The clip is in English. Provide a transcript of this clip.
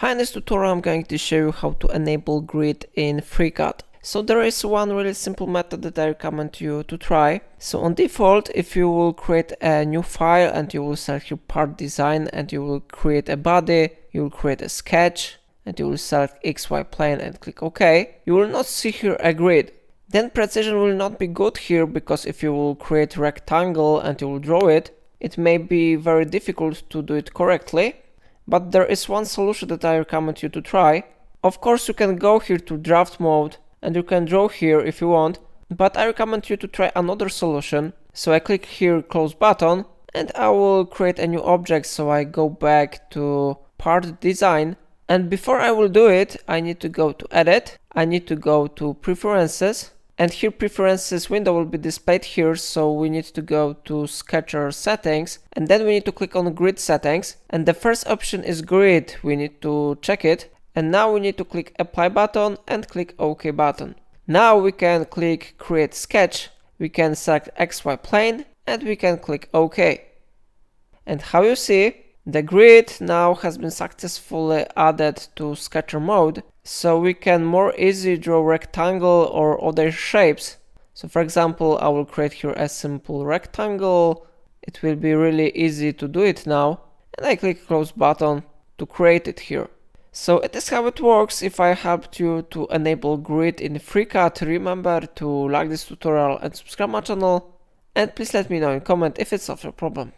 Hi, in this tutorial I'm going to show you how to enable grid in FreeCAD. So there is one really simple method that I recommend you to try. So on default, if you will create a new file and you will select your part design and you will create a body, you will create a sketch and you will select XY plane and click OK, you will not see here a grid. Then precision will not be good here because if you will create a rectangle and you will draw it, it may be very difficult to do it correctly. But there is one solution that I recommend you to try. Of course, you can go here to draft mode and you can draw here if you want, but I recommend you to try another solution. So I click here close button and I will create a new object. So I go back to part design, and before I will do it, I need to go to edit, I need to go to preferences, and here preferences window will be displayed here, so we need to go to sketcher settings and then we need to click on grid settings, and the first option is grid, we need to check it, and now we need to click apply button and click OK button. Now we can click create sketch, we can select XY plane and we can click OK. And how you see, the grid now has been successfully added to sketcher mode, so we can more easily draw rectangle or other shapes. So for example, I will create here a simple rectangle. It will be really easy to do it now, and I click close button to create it here. So it is how it works. If I helped you to enable grid in FreeCAD, remember to like this tutorial and subscribe my channel, and please let me know in comment if it solved your problem.